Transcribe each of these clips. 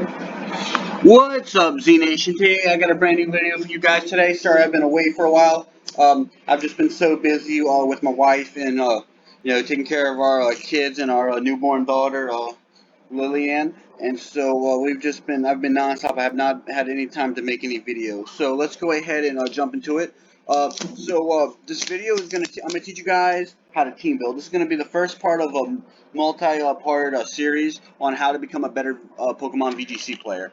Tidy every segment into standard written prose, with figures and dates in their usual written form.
What's up, Z Nation? Today I got a brand new video for you guys today. Sorry I've been away for a while. I've just been so busy with my wife and taking care of our kids and our newborn daughter Lillian, and so I've been nonstop. I have not had any time to make any videos. So let's go ahead and jump into it. This video is I'm gonna teach you guys how to team build. This is gonna be the first part of a multi-part series on how to become a better Pokemon VGC player.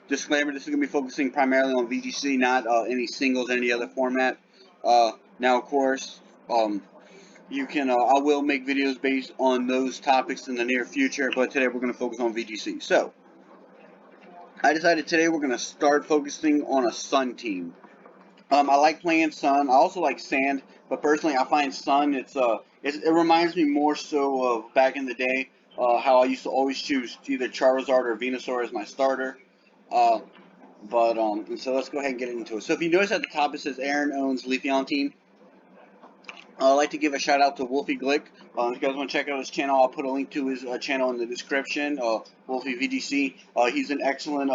Disclaimer: this is gonna be focusing primarily on VGC, not any singles, any other format. Now, of course, I will make videos based on those topics in the near future, but today we're going to focus on VGC. So, I decided today we're going to start focusing on a Sun team. I like playing Sun. I also like Sand, but personally, I find Sun. It reminds me more so of back in the day, how I used to always choose either Charizard or Venusaur as my starter. Uh, and so let's go ahead and get into it. So if you notice at the top it says Aaron owns Leafeon team. I'd like to give a shout out to Wolfie Glick. If you guys want to check out his channel, I'll put a link to his channel in the description. Wolfie VGC. He's an excellent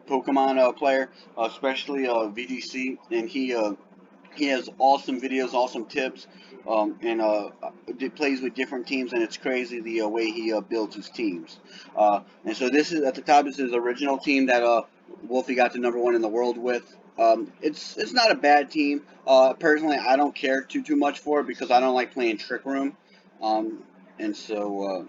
Pokemon player, especially VGC, and he has awesome videos, awesome tips, and plays with different teams, and it's crazy the way he builds his teams. And so this is at the top. This is his original team that Wolfie got to #1 in the world with. It's not a bad team. Personally, I don't care too much for it because I don't like playing Trick Room. And so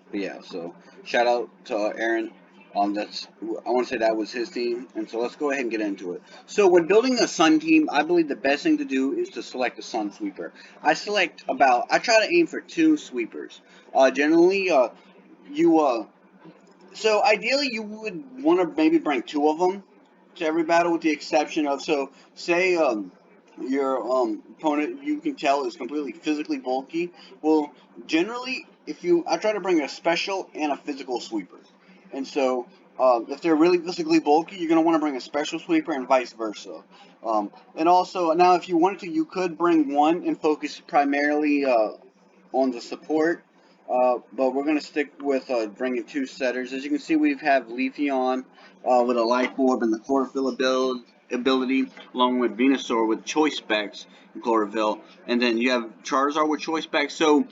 but yeah, so shout out to Aaron. I want to say that was his team, and so let's go ahead and get into it. So when building a Sun team, I believe the best thing to do is to select a Sun sweeper. I try to aim for 2 sweepers. Generally, you so ideally you would want to maybe bring 2 of them to every battle, with the exception of, so say your opponent, you can tell, is completely physically bulky. Well, generally, I try to bring a special and a physical sweeper, and so if they're really physically bulky, you're going to want to bring a special sweeper and vice versa. And also, now if you wanted to, you could bring one and focus primarily on the support. But we're going to stick with bringing 2 setters. As you can see, we have Leafeon with a Life Orb and the Chlorophyll ability, along with Venusaur with Choice Specs and Chlorophyll. And then you have Charizard with Choice Specs. So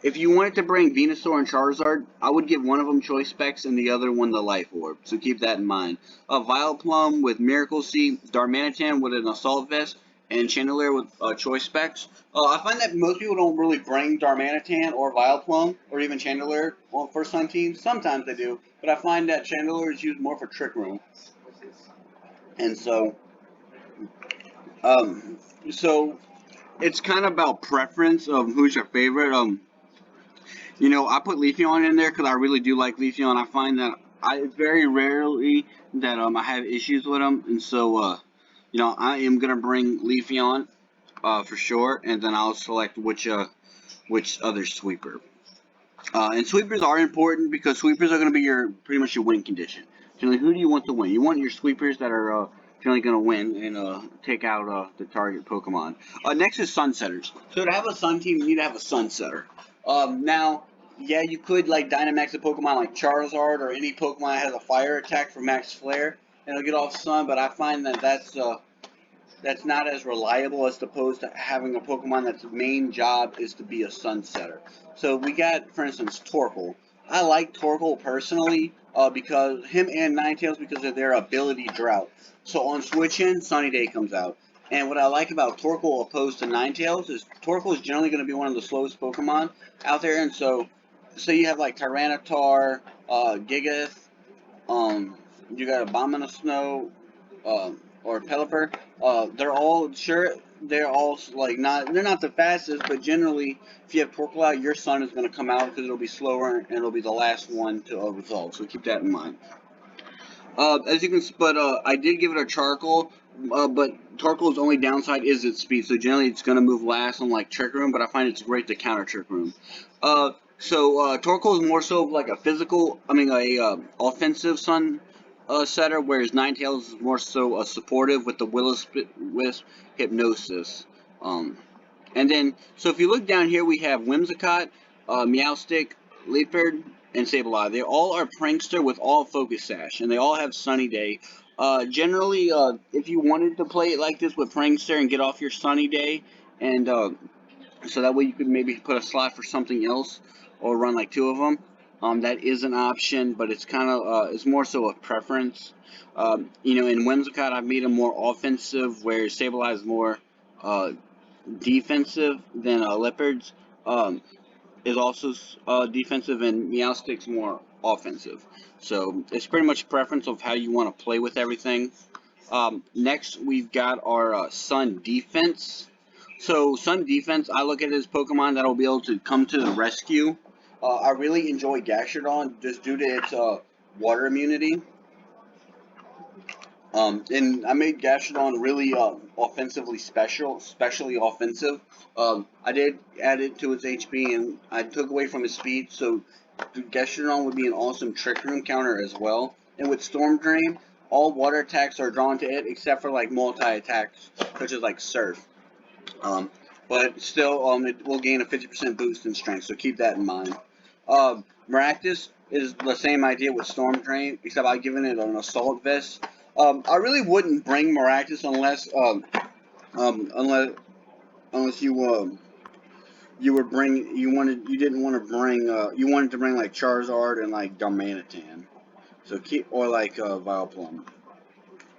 if you wanted to bring Venusaur and Charizard, I would give one of them Choice Specs and the other one the Life Orb. So keep that in mind. Vileplume with Miracle Seed, Darmanitan with an Assault Vest, and Chandelier with Choice Specs. I find that most people don't really bring Darmanitan or Vileplume or even Chandelier on first time teams. Sometimes they do, but I find that Chandelier is used more for Trick Room. And um, so it's kind of about preference of who's your favorite. I put Leafeon in there because I really do like Leafeon. I find that it's very rarely that I have issues with him, and so I am gonna bring Leafeon for sure, and then I'll select which other sweeper. And sweepers are important because sweepers are gonna be pretty much your win condition. Generally, who do you want to win? You want your sweepers that are generally gonna win and take out the target Pokemon. Next is Sunsetters. So to have a Sun team, you need to have a Sunsetter. Now, yeah, you could like Dynamax a Pokemon like Charizard or any Pokemon that has a fire attack for Max Flare, and it'll get off Sun. But I find that that's not as reliable as opposed to having a Pokemon that's main job is to be a Sunsetter. So we got, for instance, Torkoal. I like Torkoal personally because him and Ninetales because of their ability Drought. So on Switch In, Sunny Day comes out. And what I like about Torkoal opposed to Ninetales is Torkoal is generally going to be one of the slowest Pokemon out there. And so you have like Tyranitar, Gigath, you got Abomasnow, or Pelipper. They're all like they're not the fastest, but generally, if you have Torkoal out, your Sun is going to come out because it'll be slower and it'll be the last one to resolve. So keep that in mind. As you can, but I did give it a Charcoal. But Torkoal's only downside is its speed, so generally it's going to move last on like Trick Room, but I find it's great to counter Trick Room. Torkoal is more so like offensive Sun setter, whereas Ninetales is more so supportive with the Will-O-Wisp Hypnosis. And then, so if you look down here, we have Whimsicott, Meowstic, Leopard, and Sableye. They all are Prankster with all Focus Sash, and they all have Sunny Day. Generally, if you wanted to play it like this with Prankster and get off your Sunny Day, and so that way you could maybe put a slot for something else, or run like two of them. That is an option, but it's kind of it's more so a preference. In Whimsicott, I've made him more offensive, where Sableye is more defensive than Leopards. Is also defensive, and Meowstic's more offensive. So it's pretty much preference of how you want to play with everything. Next, we've got our Sun Defense. So Sun Defense, I look at it as Pokemon that will be able to come to the rescue. I really enjoy Gastrodon just due to its water immunity. And I made Gastrodon really offensively especially offensive. I did add it to its HP, and I took away from his speed, so Gastrodon would be an awesome Trick Room counter as well. And with Storm Drain, all water attacks are drawn to it except for like multi-attacks, such as like Surf. But still, it will gain a 50% boost in strength, so keep that in mind. Maractus is the same idea with Storm Drain, except I've given it an Assault Vest. I really wouldn't bring Maractus unless you wanted to bring like Charizard and like Darmanitan, so keep, or like Vileplume.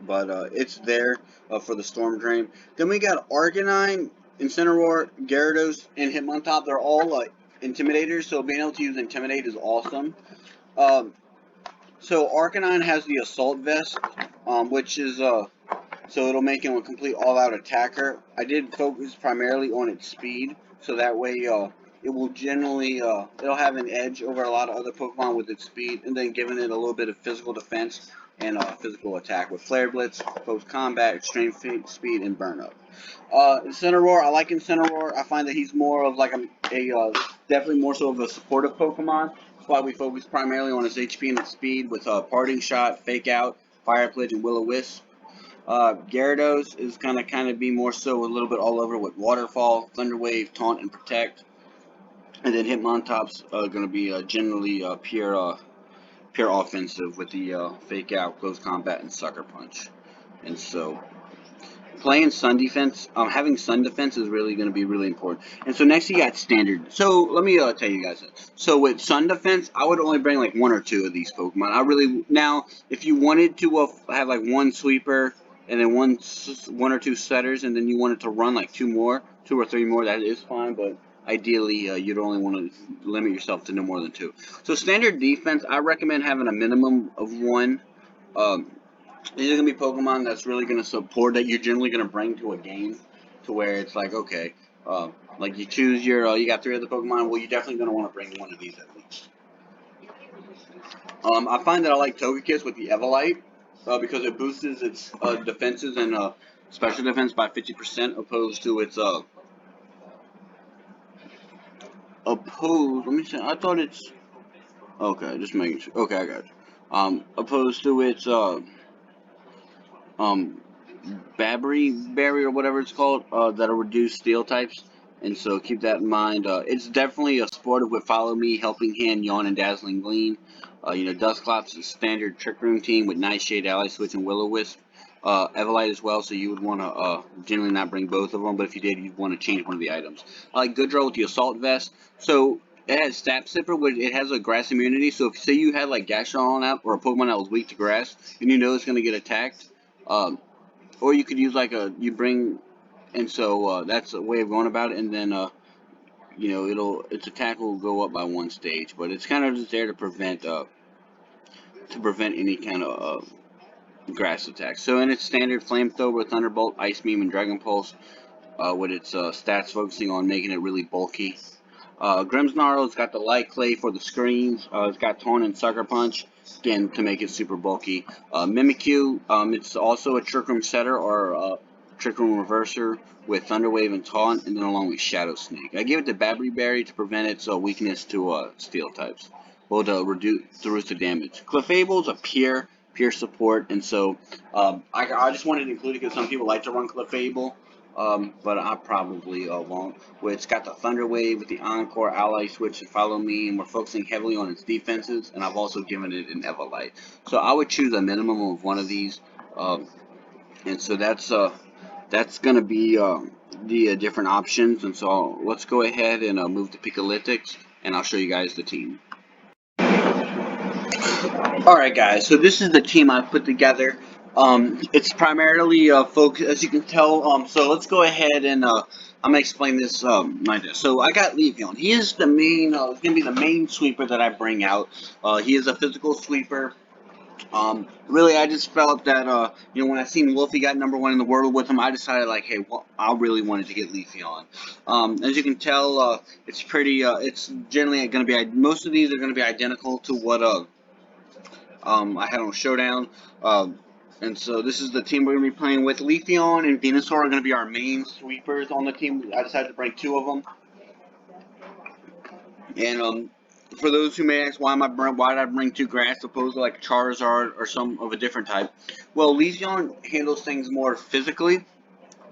But it's there for the Storm Drain. Then we got Arcanine, Incineroar, Gyarados, and Hitmontop. They're all like Intimidators, so being able to use Intimidate is awesome. So Arcanine has the Assault Vest, which is so it'll make him a complete all-out attacker. I did focus primarily on its speed, so that way it will generally it'll have an edge over a lot of other Pokemon with its speed, and then giving it a little bit of physical defense and physical attack with Flare Blitz, Close Combat, Extreme Speed, and Burn Up. Incineroar, I like Incineroar. I find that he's more of like a definitely more so of a supportive Pokemon. That's why we focus primarily on his HP and his speed with Parting Shot, Fake Out, Fire Pledge, and Will-O-Wisp. Gyarados is gonna kind of be more so a little bit all over with Waterfall, Thunder Wave, Taunt, and Protect. And then Hitmontop's gonna be generally pure offensive with the Fake Out, Close Combat, and Sucker Punch. And so playing Sun Defense, having Sun Defense is really going to be really important. And so next you got Standard. So let me tell you guys. So with Sun Defense, I would only bring like one or two of these Pokemon. Now, if you wanted to have like one Sweeper and then one or two Setters, and then you wanted to run like two or three more, that is fine. But ideally, you'd only want to limit yourself to no more than two. So Standard Defense, I recommend having a minimum of one. These are going to be Pokemon that's really going to support that you're generally going to bring to a game, to where it's like, okay, like you choose you got three other Pokemon, well, you're definitely going to want to bring one of these at least. I find that I like Togekiss with the Evolite, because it boosts its defenses and special defense by 50%, opposed to its, let me see, I thought it's, okay, just making sure, okay, I got it. Opposed to its, Babry Berry or whatever it's called, that'll reduce steel types, and so keep that in mind. It's definitely a supportive with Follow Me, Helping Hand, Yawn, and Dazzling Gleam. Dusclop's a standard Trick Room team with Nightshade, Ally Switch, and Will-O-Wisp. Evolite as well, so you would want to generally not bring both of them, but if you did, you'd want to change one of the items. I like Goodrow with the Assault Vest. So it has Sap Sipper, but it has a grass immunity, so if say you had like Gastrodon out, or a Pokemon that was weak to grass, and you know it's going to get attacked, or you could use like and so that's a way of going about it. And then its attack will go up by one stage, but it's kind of just there to prevent any kind of grass attacks. So in its standard, Flamethrower, Thunderbolt, Ice Beam, and Dragon Pulse, with its stats focusing on making it really bulky. Grimmsnarl's got the Light Clay for the screens. It's got Taunt and Sucker Punch, again, to make it super bulky. Mimikyu, it's also a Trick Room Setter or Trick Room Reverser with Thunder Wave and Taunt, and then along with Shadow Sneak. I give it the Babry Berry to prevent its weakness to Steel types, well, to reduce the damage. Clefable's a pure support, and so I just wanted to include it because some people like to run Clefable. but I probably won't. Where it's got the Thunder Wave with the Encore Ally switch to Follow Me, and we're focusing heavily on its defenses, and I've also given it an Everlight. So I would choose a minimum of one of these, and so that's gonna be the different options. And so let's go ahead and move to Picalytics, and I'll show you guys the team. Alright guys, so this is the team I put together. It's primarily focused, as you can tell, so let's go ahead and I'm going to explain this like this. So I got Leafeon. He is the main, going to be the main sweeper that I bring out. He is a physical sweeper. Really, I just felt that, you know, when I seen Wolfie got #1 in the world with him, I decided, like, hey, well, I really wanted to get Leafeon. As you can tell, it's pretty, it's generally going to be, most of these are going to be identical to what, I had on Showdown. And so this is the team we're going to be playing with. Leafeon and Venusaur are going to be our main sweepers on the team. I decided to bring 2 of them. And for those who may ask, why did I bring 2 grass opposed to like Charizard or some of a different type? Well, Leafeon handles things more physically.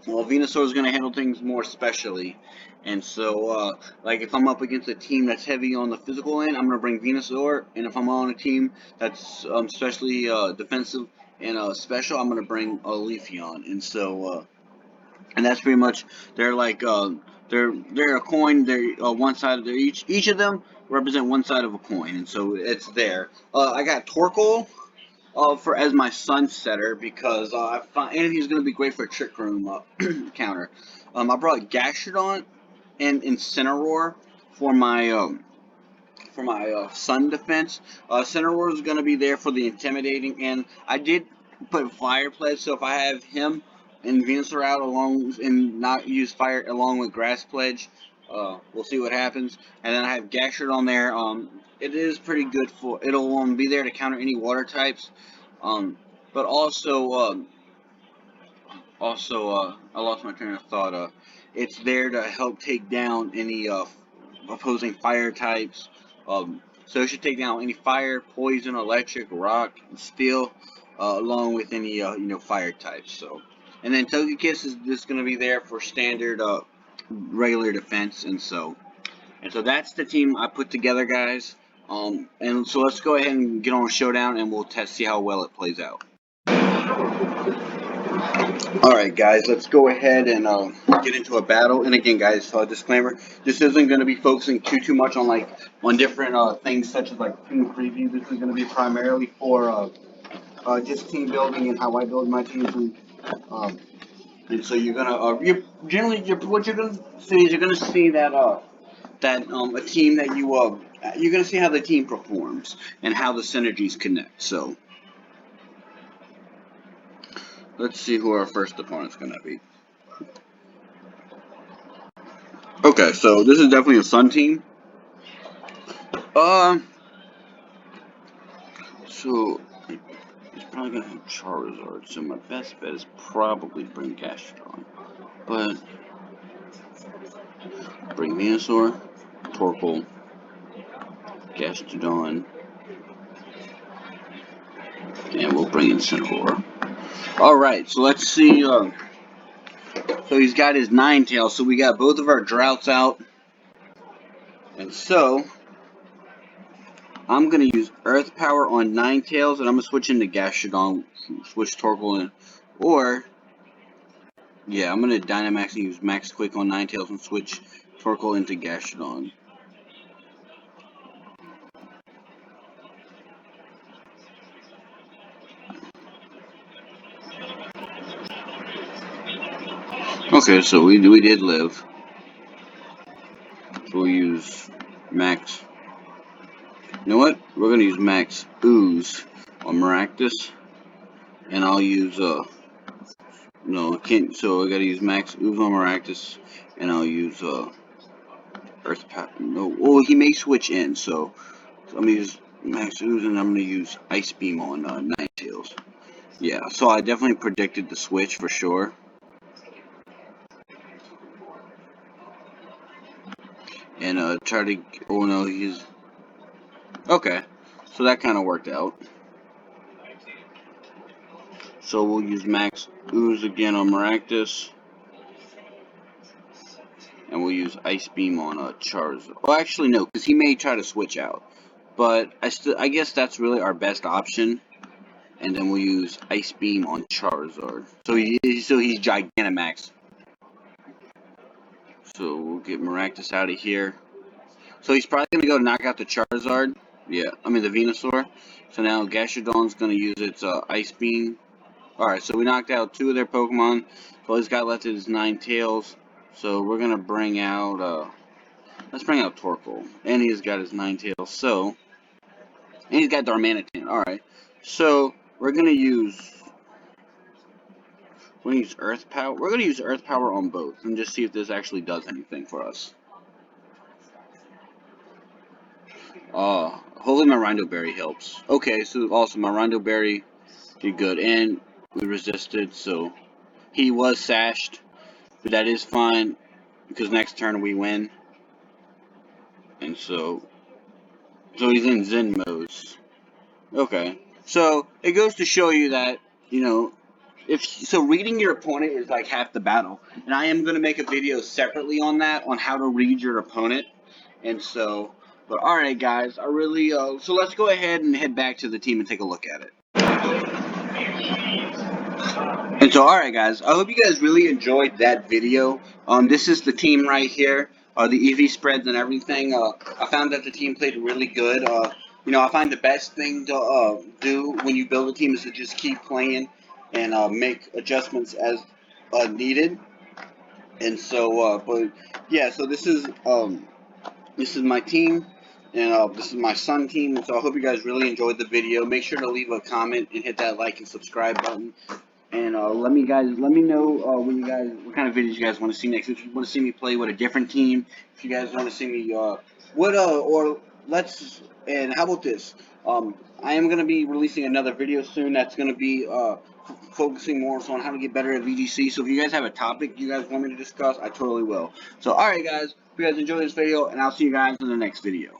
Well, Venusaur is going to handle things more specially. And so, like, if I'm up against a team that's heavy on the physical end, I'm going to bring Venusaur. And if I'm on a team that's especially defensive and special, I'm going to bring Leafeon. And so, and that's pretty much, they're like, they're a coin. They're one side of their, each of them represent one side of a coin. And so it's there. I got Torkoal for as my Sunsetter because I find and he's going to be great for a Trick Room counter. I brought Gastrodon and Incineroar for my Sun defense. Incineroar is going to be there for the intimidating, and I did put Fire Pledge, so if I have him and Venusaur out along and not use Fire along with Grass Pledge, we'll see what happens. And then I have Gastrodon there. It is pretty good for it'll be there to counter any water types. But also I lost my train of thought. It's there to help take down any opposing fire types. So it should take down any fire, poison, electric, rock, and steel, along with any fire types. So, and then Togekiss is just going to be there for standard regular defense, and so that's the team I put together, guys. And so let's go ahead and get on a Showdown, and we'll see how well it plays out. Alright guys, let's go ahead and get into a battle. And again guys, disclaimer, this isn't going to be focusing too much on different things such as like team preview. This is going to be primarily for just team building and how I build my teams. And so you're gonna what you're gonna see is you're gonna see that a team that you're gonna see how the team performs and how the synergies connect. So let's see who our first opponent's gonna be. Okay, so this is definitely a Sun team. So he's probably gonna have Charizard. So my best bet is probably bring Gastrodon, but bring Venusaur, Torkoal, Gastrodon, and we'll bring Incineroar. Alright, so let's see. So he's got his Ninetales, so we got both of our droughts out. And so I'm going to use Earth Power on Ninetales, and I'm going to switch into Gastrodon, switch Torkoal in. Or, yeah, I'm going to Dynamax and use Max Quick on Ninetales and switch Torkoal into Gastrodon. Okay, so we did live. So we'll use Max. You know what? We're going to use Max Ooze on Maractus. And I'll use, no, I can't, so I gotta use Max Ooze on Maractus. And I'll use, Earth Power. No, well, he may switch in, so I'm gonna use Max Ooze and I'm gonna use Ice Beam on, Ninetales. Yeah, so I definitely predicted the switch for sure. And, try to, oh no, he's, okay, so that kind of worked out. So we'll use Max Ooze again on Maractus. And we'll use Ice Beam on Charizard. Well, actually, no, because he may try to switch out. But I guess that's really our best option. And then we'll use Ice Beam on Charizard. So he's Gigantamax. So we'll get Maractus out of here. So he's probably going to go knock out the Charizard. Yeah, I mean the Venusaur. So now Gastrodon's going to use its Ice Beam. Alright, so we knocked out 2 of their Pokemon. All he's got left is Ninetales. So we're going to bring out, let's bring out Torkoal. And he's got his Ninetales. So, and he's got Darmanitan. Alright, so we're going to use Earth Power. We're going to use Earth Power on both and just see if this actually does anything for us. Hopefully my Rondo Berry helps. Okay, so also my Rondo Berry did good, and we resisted, so he was sashed, but that is fine because next turn we win, and so he's in Zen mode. Okay, so it goes to show you that reading your opponent is like half the battle, and I am going to make a video separately on that, on how to read your opponent. And so, but alright guys, I really, so let's go ahead and head back to the team and take a look at it. And so, alright guys, I hope you guys really enjoyed that video. This is the team right here, the EV spreads and everything. I found that the team played really good. I find the best thing to do when you build a team is to just keep playing and make adjustments as needed. And so, but yeah, so this is my team, and this is my son team. And so I hope you guys really enjoyed the video. Make sure to leave a comment and hit that like and subscribe button. And let me know what kind of videos you guys want to see next. If you want to see me play with a different team, if you guys want to see me and how about this? I am going to be releasing another video soon that's going to be focusing more on how to get better at VGC. So if you guys have a topic you guys want me to discuss, I totally will. So alright guys, hope you guys enjoyed this video, and I'll see you guys in the next video.